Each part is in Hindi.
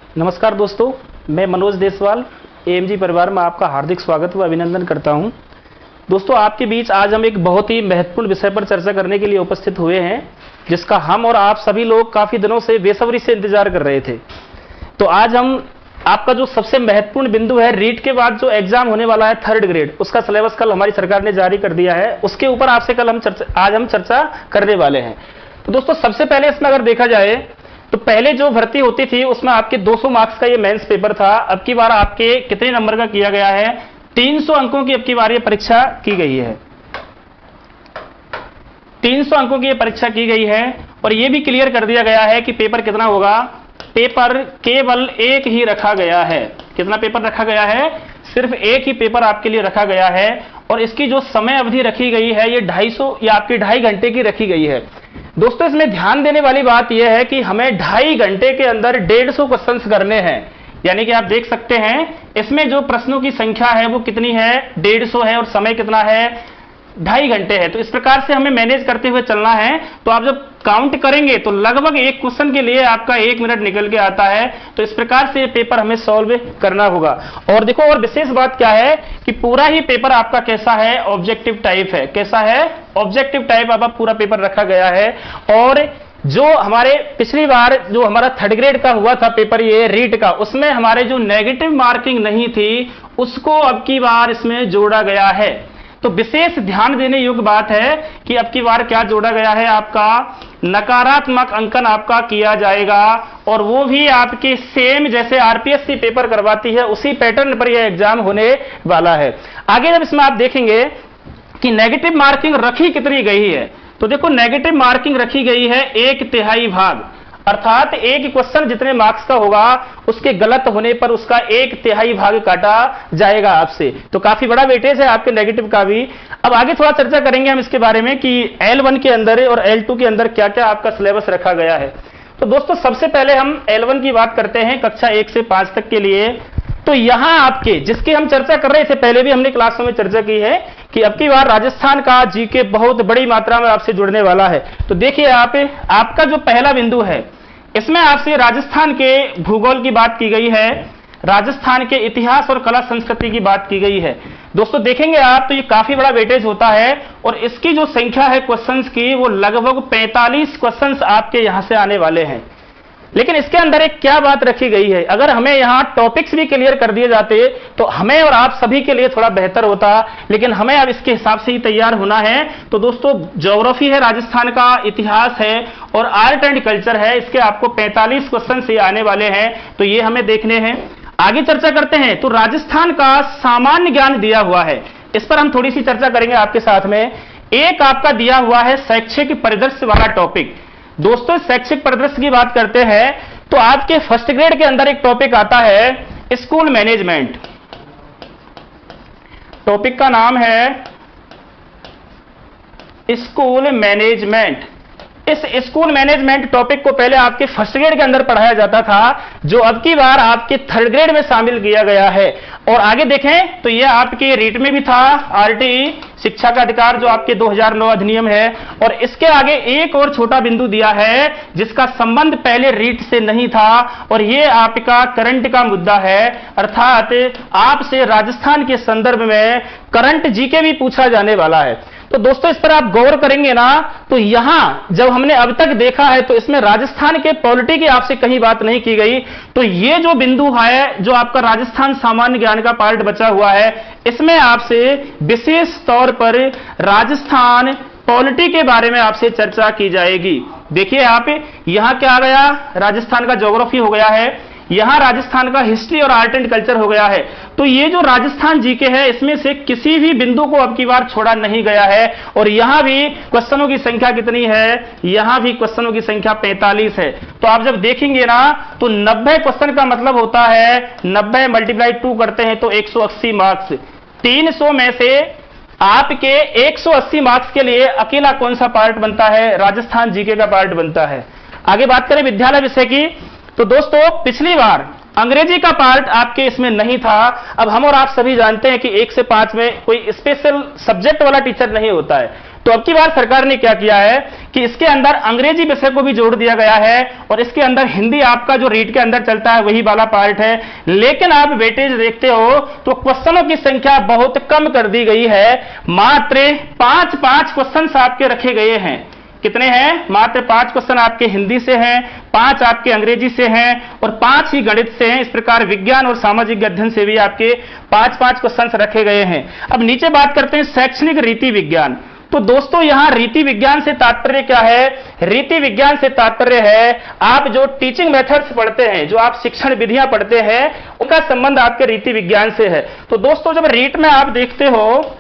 नमस्कार दोस्तों, मैं मनोज देसवाल एएमजी परिवार में आपका हार्दिक स्वागत व अभिनंदन करता हूं। दोस्तों, आपके बीच आज हम एक बहुत ही महत्वपूर्ण विषय पर चर्चा करने के लिए उपस्थित हुए हैं, जिसका हम और आप सभी लोग काफी दिनों से बेसब्री से इंतजार कर रहे थे। तो आज हम आपका जो सबसे महत्वपूर्ण बिंदु है, रीट के बाद जो एग्जाम होने वाला है 3rd ग्रेड, उसका सिलेबस कल हमारी सरकार ने जारी कर दिया है। उसके ऊपर आपसे कल आज हम चर्चा करने वाले हैं। तो दोस्तों, सबसे पहले इसमें अगर देखा जाए तो पहले जो भर्ती होती थी उसमें आपके 200 मार्क्स का ये मेंस पेपर था। अब की बार आपके कितने नंबर का किया गया है? 300 अंकों की अब की बार ये परीक्षा की गई है। 300 अंकों की ये परीक्षा की गई है और ये भी क्लियर कर दिया गया है कि पेपर कितना होगा। पेपर केवल एक ही रखा गया है। कितना पेपर रखा गया है? सिर्फ एक ही पेपर आपके लिए रखा गया है और इसकी जो समय अवधि रखी गई है ये 250 या आपकी 2.5 घंटे की रखी गई है। दोस्तों, इसमें ध्यान देने वाली बात यह है कि हमें 2.5 घंटे के अंदर 150 क्वेश्चंस करने हैं। यानी कि आप देख सकते हैं इसमें जो प्रश्नों की संख्या है वो कितनी है? 150 है और समय कितना है? 2.5 घंटे है। तो इस प्रकार से हमें मैनेज करते हुए चलना है। तो आप जब काउंट करेंगे तो लगभग एक क्वेश्चन के लिए आपका 1 मिनट निकल के आता है। तो इस प्रकार से पेपर हमें सॉल्व करना होगा। और देखो, और विशेष बात क्या है कि पूरा ही पेपर आपका कैसा है? ऑब्जेक्टिव टाइप है। कैसा है? ऑब्जेक्टिव टाइप आपका पूरा पेपर रखा गया है। और जो हमारे पिछली बार जो हमारा 3rd ग्रेड का हुआ था पेपर, ये रीट का, उसमें हमारे जो नेगेटिव मार्किंग नहीं थी उसको अब की बार इसमें जोड़ा गया है। तो विशेष ध्यान देने योग्य बात है कि अब की बार क्या जोड़ा गया है? आपका नकारात्मक अंकन आपका किया जाएगा और वो भी आपके सेम जैसे आरपीएससी पेपर करवाती है उसी पैटर्न पर यह एग्जाम होने वाला है। आगे जब इसमें आप देखेंगे कि नेगेटिव मार्किंग रखी कितनी गई है, तो देखो नेगेटिव मार्किंग रखी गई है 1/3 भाग, अर्थात एक क्वेश्चन जितने मार्क्स का होगा उसके गलत होने पर उसका 1/3 भाग काटा जाएगा आपसे। तो काफी बड़ा वेटेज है आपके नेगेटिव का भी। अब आगे थोड़ा चर्चा करेंगे हम इसके बारे में कि L1 के अंदर और L2 के अंदर क्या क्या आपका सिलेबस रखा गया है। तो दोस्तों, सबसे पहले हम L1 की बात करते हैं, कक्षा 1 से 5 तक के लिए। तो यहां आपके जिसकी हम चर्चा कर रहे थे, पहले भी हमने क्लासों में चर्चा की है कि अब की बार राजस्थान का जीके बहुत बड़ी मात्रा में आपसे जुड़ने वाला है। तो देखिए आपका जो पहला बिंदु है इसमें आपसे राजस्थान के भूगोल की बात की गई है, राजस्थान के इतिहास और कला संस्कृति की बात की गई है। दोस्तों देखेंगे आप तो ये काफी बड़ा वेटेज होता है और इसकी जो संख्या है क्वेश्चंस की वो लगभग 45 क्वेश्चंस आपके यहां से आने वाले हैं। लेकिन इसके अंदर एक क्या बात रखी गई है, अगर हमें यहां टॉपिक्स भी क्लियर कर दिए जाते तो हमें और आप सभी के लिए थोड़ा बेहतर होता, लेकिन हमें अब इसके हिसाब से ही तैयार होना है। तो दोस्तों, ज्योग्राफी है राजस्थान का, इतिहास है और आर्ट एंड कल्चर है, इसके आपको 45 क्वेश्चन से आने वाले हैं। तो ये हमें देखने हैं। आगे चर्चा करते हैं। तो राजस्थान का सामान्य ज्ञान दिया हुआ है, इस पर हम थोड़ी सी चर्चा करेंगे आपके साथ में। एक आपका दिया हुआ है शैक्षिक परिदृश्य वाला टॉपिक। दोस्तों, शैक्षिक परिदृश्य की बात करते हैं तो आपके 1st ग्रेड के अंदर एक टॉपिक आता है स्कूल मैनेजमेंट। टॉपिक का नाम है स्कूल मैनेजमेंट। इस स्कूल मैनेजमेंट टॉपिक को पहले आपके 1st ग्रेड के अंदर पढ़ाया जाता था, जो अब की बार आपके 3rd ग्रेड में शामिल किया गया है। और आगे देखें तो यह आपके रीट में भी था, आरटीई शिक्षा का अधिकार जो आपके 2009 अधिनियम है। और इसके आगे एक और छोटा बिंदु दिया है जिसका संबंध पहले रीट से नहीं था और यह आपका करंट का मुद्दा है, अर्थात आपसे राजस्थान के संदर्भ में करंट जीके भी पूछा जाने वाला है। तो दोस्तों, इस पर आप गौर करेंगे ना तो यहां जब हमने अब तक देखा है तो इसमें राजस्थान के पॉलिटी की आपसे कहीं बात नहीं की गई। तो ये जो बिंदु है जो आपका राजस्थान सामान्य ज्ञान का पार्ट बचा हुआ है, इसमें आपसे विशेष तौर पर राजस्थान पॉलिटी के बारे में आपसे चर्चा की जाएगी। देखिए यहां क्या आ गया? राजस्थान का ज्योग्राफी हो गया है, यहां राजस्थान का हिस्ट्री और आर्ट एंड कल्चर हो गया है। तो ये जो राजस्थान जीके है इसमें से किसी भी बिंदु को अब की बार छोड़ा नहीं गया है। और यहां भी क्वेश्चनों की संख्या कितनी है? यहां भी क्वेश्चनों की संख्या 45 है। तो आप जब देखेंगे ना तो 90 क्वेश्चन का मतलब होता है 90 × 2 करते हैं तो 180 मार्क्स। 300 में से आपके 180 मार्क्स के लिए अकेला कौन सा पार्ट बनता है? राजस्थान जीके का पार्ट बनता है। आगे बात करें विद्यालय विषय की, तो दोस्तों पिछली बार अंग्रेजी का पार्ट आपके इसमें नहीं था। अब हम और आप सभी जानते हैं कि 1 से 5 में कोई स्पेशल सब्जेक्ट वाला टीचर नहीं होता है। तो अब की बार सरकार ने क्या किया है कि इसके अंदर अंग्रेजी विषय को भी जोड़ दिया गया है और इसके अंदर हिंदी आपका जो रीट के अंदर चलता है वही वाला पार्ट है। लेकिन आप वेटेज देखते हो तो क्वेश्चनों की संख्या बहुत कम कर दी गई है, मात्र 5 क्वेश्चन आपके रखे गए हैं। कितने हैं? मात्र 5 क्वेश्चन आपके हिंदी से हैं, 5 आपके अंग्रेजी से हैं और 5 ही गणित से हैं। इस प्रकार विज्ञान और सामाजिक अध्ययन से भी आपके 5 क्वेश्चन रखे गए हैं। अब नीचे बात करते हैं शैक्षणिक रीति विज्ञान। तो दोस्तों यहां रीति विज्ञान से तात्पर्य क्या है? रीति विज्ञान से तात्पर्य है आप जो टीचिंग मेथड्स पढ़ते हैं, जो आप शिक्षण विधियां पढ़ते हैं, उनका संबंध आपके रीति विज्ञान से है। तो दोस्तों जब रीट में आप देखते हो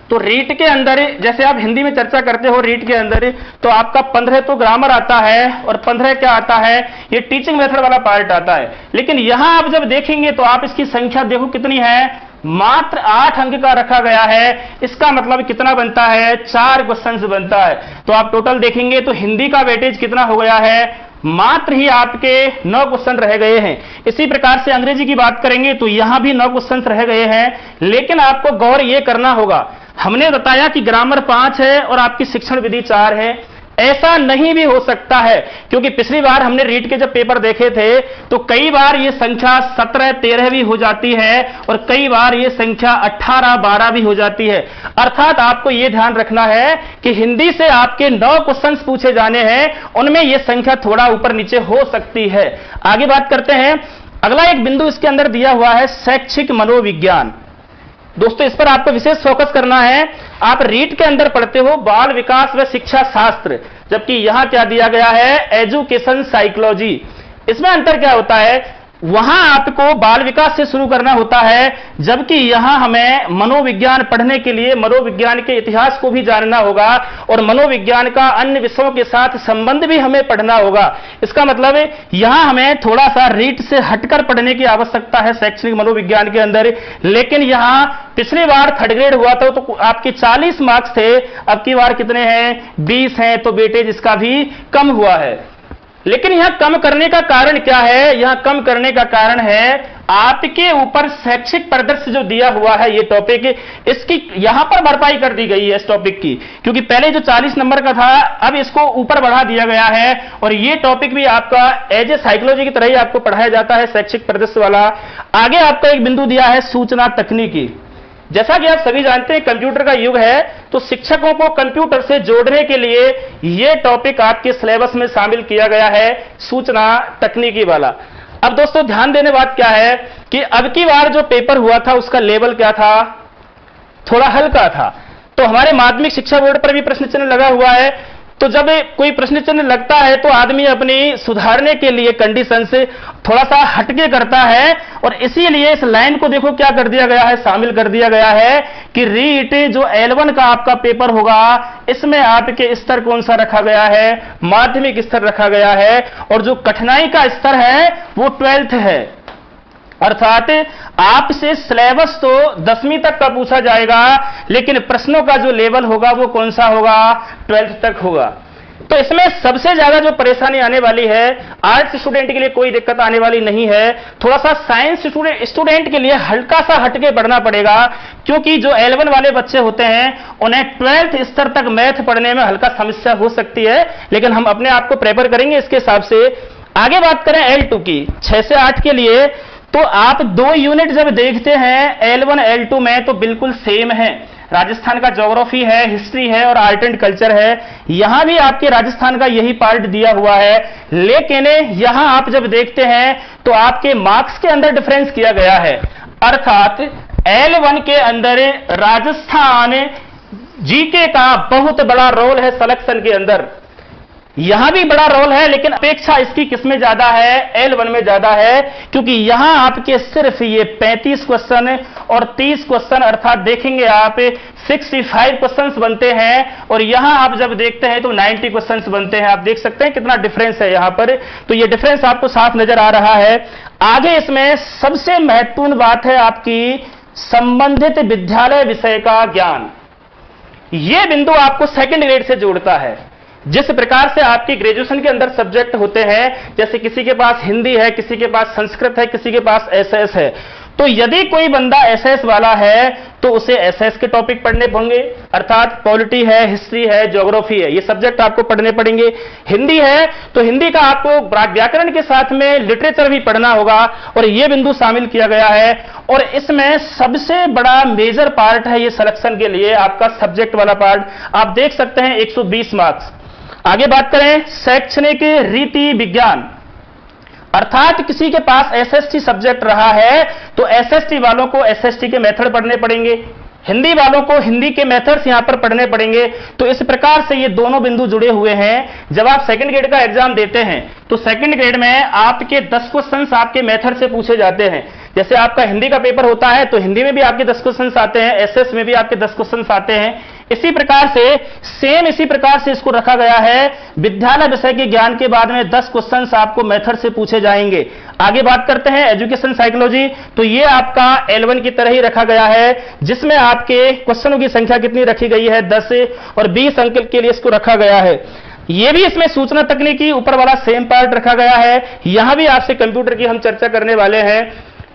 तो रीट के अंदर, जैसे आप हिंदी में चर्चा करते हो रीट के अंदर, तो आपका 15 तो ग्रामर आता है और 15 क्या आता है? ये टीचिंग मेथड वाला पार्ट आता है। लेकिन यहां आप जब देखेंगे तो आप इसकी संख्या देखो कितनी है, मात्र 8 अंक का रखा गया है। इसका मतलब कितना बनता है? 4 क्वेश्चंस बनता है। तो आप टोटल देखेंगे तो हिंदी का वेटेज कितना हो गया है? मात्र ही आपके 9 क्वेश्चन रह गए हैं। इसी प्रकार से अंग्रेजी की बात करेंगे तो यहां भी 9 क्वेश्चन रह गए हैं। लेकिन आपको गौर यह करना होगा, हमने बताया कि ग्रामर 5 है और आपकी शिक्षण विधि 4 है। ऐसा नहीं भी हो सकता है, क्योंकि पिछली बार हमने रीट के जब पेपर देखे थे तो कई बार ये संख्या 17, 13 भी हो जाती है और कई बार ये संख्या 18, 12 भी हो जाती है। अर्थात आपको ये ध्यान रखना है कि हिंदी से आपके 9 क्वेश्चंस पूछे जाने हैं, उनमें ये संख्या थोड़ा ऊपर नीचे हो सकती है। आगे बात करते हैं। अगला एक बिंदु इसके अंदर दिया हुआ है शैक्षिक मनोविज्ञान। दोस्तों इस पर आपको विशेष फोकस करना है। आप रीट के अंदर पढ़ते हो बाल विकास व शिक्षा शास्त्र, जबकि यहां क्या दिया गया है? Education psychology. इसमें अंतर क्या होता है? वहां आपको बाल विकास से शुरू करना होता है, जबकि यहां हमें मनोविज्ञान पढ़ने के लिए मनोविज्ञान के इतिहास को भी जानना होगा और मनोविज्ञान का अन्य विषयों के साथ संबंध भी हमें पढ़ना होगा। इसका मतलब है यहां हमें थोड़ा सा रीट से हटकर पढ़ने की आवश्यकता है शैक्षणिक मनोविज्ञान के अंदर। लेकिन यहां पिछली बार 3rd ग्रेड हुआ था तो आपके 40 मार्क्स थे, अब की बार कितने हैं? 20 हैं। तो वेटेज इसका भी कम हुआ है। लेकिन यहां कम करने का कारण क्या है? यहां कम करने का कारण है आपके ऊपर शैक्षिक परिदृश्य जो दिया हुआ है, ये टॉपिक, इसकी यहां पर भरपाई कर दी गई है इस टॉपिक की, क्योंकि पहले जो 40 नंबर का था अब इसको ऊपर बढ़ा दिया गया है और ये टॉपिक भी आपका एज ए साइकोलॉजी की तरह ही आपको पढ़ाया जाता है, शैक्षिक परिदृश्य वाला। आगे आपका एक बिंदु दिया है सूचना तकनीकी। जैसा कि आप सभी जानते हैं कंप्यूटर का युग है, तो शिक्षकों को कंप्यूटर से जोड़ने के लिए यह टॉपिक आपके सिलेबस में शामिल किया गया है, सूचना तकनीकी वाला। अब दोस्तों ध्यान देने बात क्या है कि अब की बार जो पेपर हुआ था उसका लेवल क्या था? थोड़ा हल्का था। तो हमारे माध्यमिक शिक्षा बोर्ड पर भी प्रश्न चिन्ह लगा हुआ है। तो जब कोई प्रश्न चिन्ह लगता है तो आदमी अपनी सुधारने के लिए कंडीशन से थोड़ा सा हटके करता है और इसीलिए इस लाइन को देखो क्या कर दिया गया है, शामिल कर दिया गया है कि रीट जो L1 का आपका पेपर होगा इसमें आपके स्तर कौन सा रखा गया है? माध्यमिक स्तर रखा गया है और जो कठिनाई का स्तर है वो 12th है। अर्थात आपसे सिलेबस तो 10वीं तक का पूछा जाएगा, लेकिन प्रश्नों का जो लेवल होगा वो कौन सा होगा? 12th तक होगा। तो इसमें सबसे ज्यादा जो परेशानी आने वाली है, आर्ट्स स्टूडेंट के लिए कोई दिक्कत आने वाली नहीं है, थोड़ा सा साइंस स्टूडेंट के लिए हल्का सा हटके पढ़ना पड़ेगा, क्योंकि जो L1 वाले बच्चे होते हैं उन्हें 12th स्तर तक मैथ पढ़ने में हल्का समस्या हो सकती है, लेकिन हम अपने आप को प्रेपर करेंगे इसके हिसाब से। आगे बात करें L2 की, 6 से 8 के लिए, तो आप 2 यूनिट जब देखते हैं L1 L2 में तो बिल्कुल सेम है। राजस्थान का ज्योग्राफी है, हिस्ट्री है और आर्ट एंड कल्चर है। यहां भी आपके राजस्थान का यही पार्ट दिया हुआ है, लेकिन यहां आप जब देखते हैं तो आपके मार्क्स के अंदर डिफरेंस किया गया है। अर्थात L1 के अंदर राजस्थान जीके का बहुत बड़ा रोल है सिलेक्शन के अंदर। यहां भी बड़ा रोल है, लेकिन अपेक्षा इसकी किसमें ज्यादा है? L1 में ज्यादा है, क्योंकि यहां आपके सिर्फ ये 35 क्वेश्चन और 30 क्वेश्चन, अर्थात देखेंगे आप 65 क्वेश्चंस बनते हैं और यहां आप जब देखते हैं तो 90 क्वेश्चंस बनते हैं। आप देख सकते हैं कितना डिफरेंस है यहां पर, तो ये डिफरेंस आपको साफ नजर आ रहा है। आगे इसमें सबसे महत्वपूर्ण बात है आपकी संबंधित विद्यालय विषय का ज्ञान। यह बिंदु आपको 2nd ग्रेड से जोड़ता है। जिस प्रकार से आपकी ग्रेजुएशन के अंदर सब्जेक्ट होते हैं, जैसे किसी के पास हिंदी है, किसी के पास संस्कृत है, किसी के पास एसएस है, तो यदि कोई बंदा एसएस वाला है तो उसे एसएस के टॉपिक पढ़ने होंगे, अर्थात पॉलिटी है, हिस्ट्री है, ज्योग्राफी है, ये सब्जेक्ट आपको पढ़ने पड़ेंगे। हिंदी है तो हिंदी का आपको व्याकरण के साथ में लिटरेचर भी पढ़ना होगा, और ये बिंदु शामिल किया गया है। और इसमें सबसे बड़ा मेजर पार्ट है ये सिलेक्शन के लिए आपका सब्जेक्ट वाला पार्ट, आप देख सकते हैं 120 मार्क्स। आगे बात करें शैक्षणिक रीति विज्ञान, अर्थात किसी के पास एसएसटी सब्जेक्ट रहा है तो एसएसटी वालों को एसएसटी के मेथड पढ़ने पड़ेंगे, हिंदी वालों को हिंदी के मेथड्स यहां पर पढ़ने पड़ेंगे। तो इस प्रकार से ये दोनों बिंदु जुड़े हुए हैं। जब आप सेकंड ग्रेड का एग्जाम देते हैं तो सेकंड ग्रेड में आपके 10 क्वेश्चंस आपके मेथड से पूछे जाते हैं। जैसे आपका हिंदी का पेपर होता है तो हिंदी में भी आपके 10 क्वेश्चंस आते हैं, एसएस में भी आपके 10 क्वेश्चंस आते हैं। इसी प्रकार से इसी प्रकार से इसको रखा गया है। विद्यालय विषय के ज्ञान के बाद में 10 क्वेश्चंस आपको मेथड से पूछे जाएंगे। आगे बात करते हैं एजुकेशन साइकोलॉजी, तो ये आपका L1 की तरह ही रखा गया है, जिसमें आपके क्वेश्चनों की संख्या कितनी रखी गई है 10 और 20 अंक के लिए इसको रखा गया है। ये भी इसमें सूचना तकनीकी ऊपर वाला सेम पार्ट रखा गया है। यहां भी आपसे कंप्यूटर की हम चर्चा करने वाले हैं,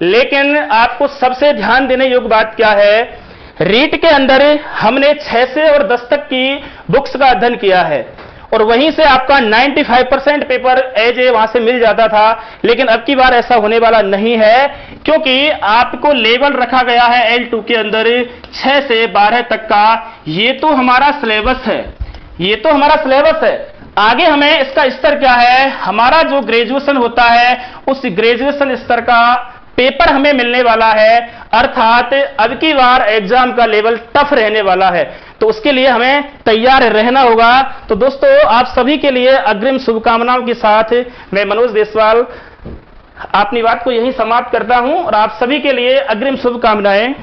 लेकिन आपको सबसे ध्यान देने योग्य बात क्या है, रीट के अंदर हमने 6 से और 10 तक की बुक्स का अध्ययन किया है और वहीं से आपका 95% पेपर एज ए वहां से मिल जाता था। लेकिन अब की बार ऐसा होने वाला नहीं है, क्योंकि आपको लेवल रखा गया है L2 के अंदर 6 से 12 तक का। ये तो हमारा सिलेबस है, ये तो हमारा सिलेबस है। आगे हमें इसका स्तर क्या है, हमारा जो ग्रेजुएशन होता है उस ग्रेजुएशन स्तर का पेपर हमें मिलने वाला है, अर्थात अब की बार एग्जाम का लेवल टफ रहने वाला है, तो उसके लिए हमें तैयार रहना होगा। तो दोस्तों आप सभी के लिए अग्रिम शुभकामनाओं के साथ मैं मनोज देसवाल अपनी बात को यहीं समाप्त करता हूं और आप सभी के लिए अग्रिम शुभकामनाएं।